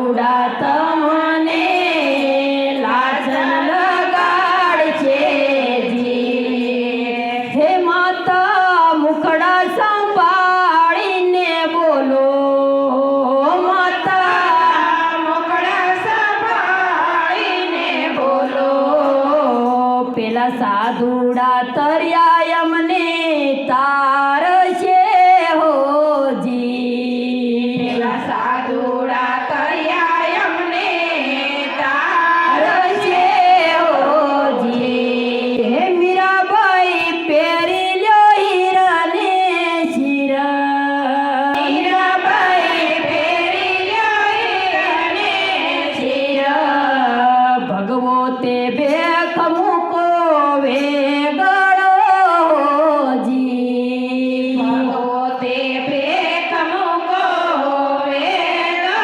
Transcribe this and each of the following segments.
સાધુડા તમને લાજન લગાડશે જી હે માતા મુખડા સંભાળીને બોલો માતા મુખડા સંભાળીને બોલો પેલા સાધુડા તર્યા અમને તારશે હોજી પેલા સાધુડા તર્યા અમને તારશે હોજી હે મીરાબાઈ પહેરી લ્યો હીરાને શિર મીરાબાઈ પહેરી લ્યો હીરાને શિર ભગવો તે ભેખ મૂકો વેગળો જી ભગવો તે ભેખ મૂકો વેગળો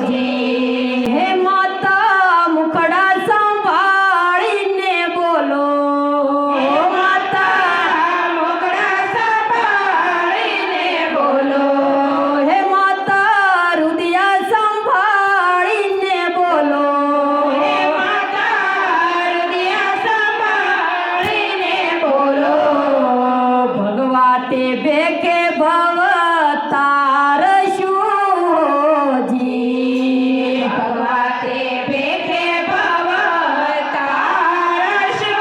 જી હે માતા મુખડા સંભાળીને બોલો માતા મુખડા સંભાળીને બોલો હે માતા રુદિયા સંભાળીને બોલો હે માતા રુદિયા સંભાળીને બોલો ભગવા તે ભેખે ભવ તારશું જી ભગવા તે ભેખે ભવ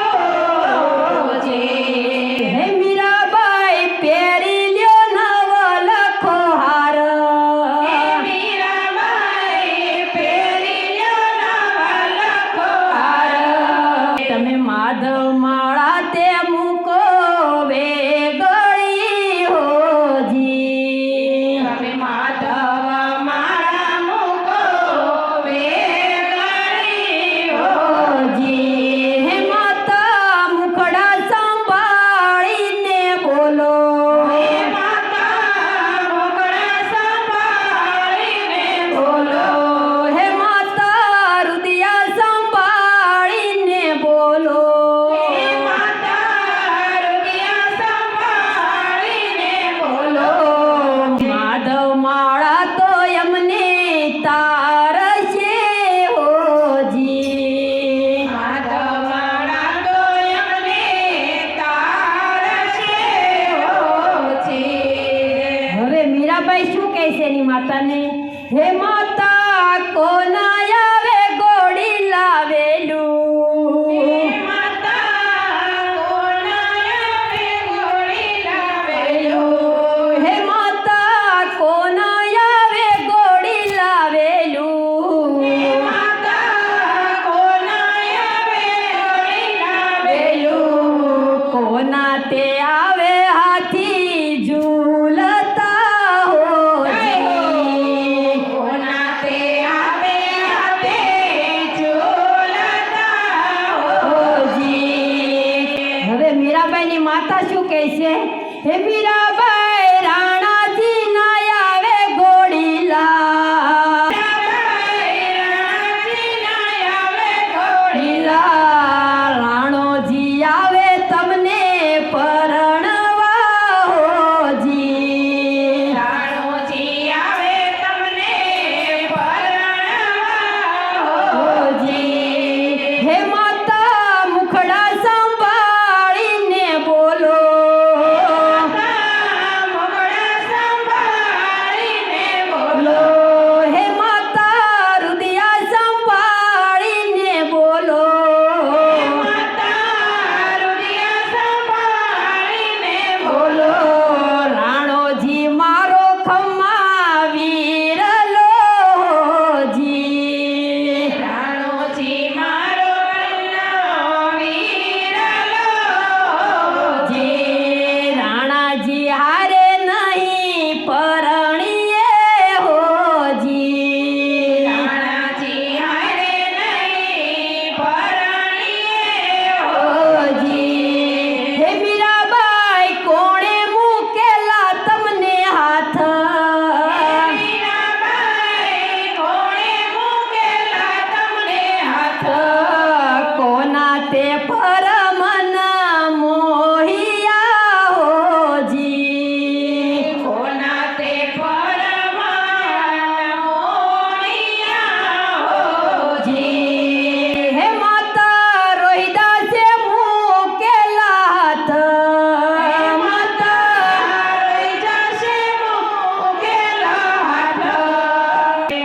તારશું જી હે મીરાબાઈ પહેરી લ્યો નવ લખો હાર હે મીરાબાઈ પહેરી લ્યો નવ લખો હાર તમે માધવ માળા તે મૂકો વેગળી હોજી તમે માધવ માળા મૂકો વેગળી હોજી હે માતા મુખડા સંભાળીને બોલો હે માતા મુખડા સંભાળીને બોલો હે માતા રુદિયા સંભાળીને બોલો હે માતા રુદિયા સંભાળીને બોલો માધવ માળા તો અમને તારશે હોજી માધવ માળા તો અમને તારશે હોજી હવે મીરાબાઈ શું કહેશે એની માતાને હે માતા કોના આવે ગોળી લાવેલું હે માતા કોના આવે ગોળી લાવેલું હે માતા કોના આવે ગોળી લાવેલું હે માતા કોના આવે ગોળી લાવેલું કોના તે આવે હાથી ઝૂલતા હોજી કોના તે આવે હાથી ઝૂલતા હોજી હવે મીરાબાઈની માતા શું કહેશે હે મીરાબાઈ રાણાજી ના આવે ગોળી લા રાણાજી ના આવે ગોળી લા રાણોજી આવે તમને પરણવા હોજી રાણોજી આવે તમને પરણવા હોજી હે માતા મુખડા સંભાળીને બોલો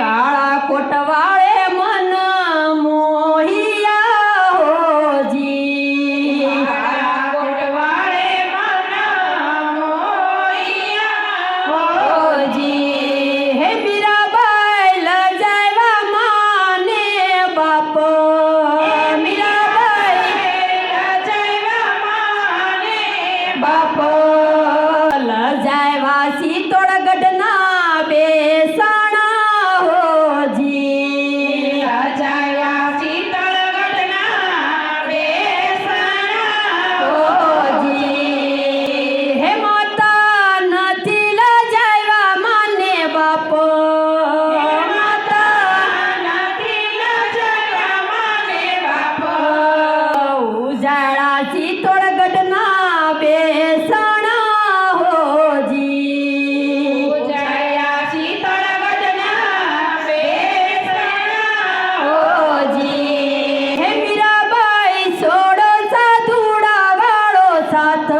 કાળા કોટવાળે મન મોહિયા હોજી કાળા કોટવાળે મન મોહિયા હોજી હે મીરાબાઈ લજાવ્યા માને બાપ બાપ લજાવ્યા સીતોડગઢના બેસણા હોજી લજાવ્યા સીતોડગઢના બેસણા હોજી હે માતા નથી લજાવ્યા માને બાપ માતા નથી લજાવ્યા માને બાપ ઉજાળા સીતોડગઢના બેસણા હોજી ઉજાળ્યા સીતોડગઢના બેસણા હોજી હે મીરાબાઈ છોડો સાધુડા વાળો સાથ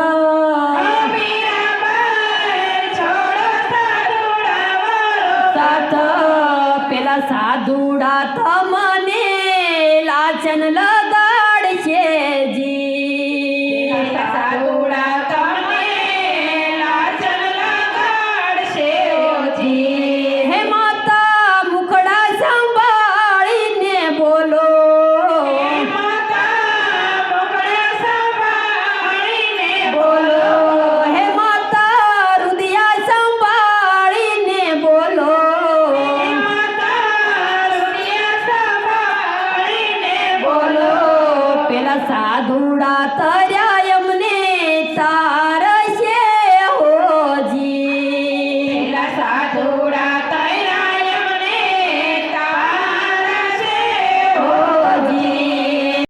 મીરાબાઈ છોડો સાધુડા વાળો સાથ પેલા સાધુડા તમને લાચન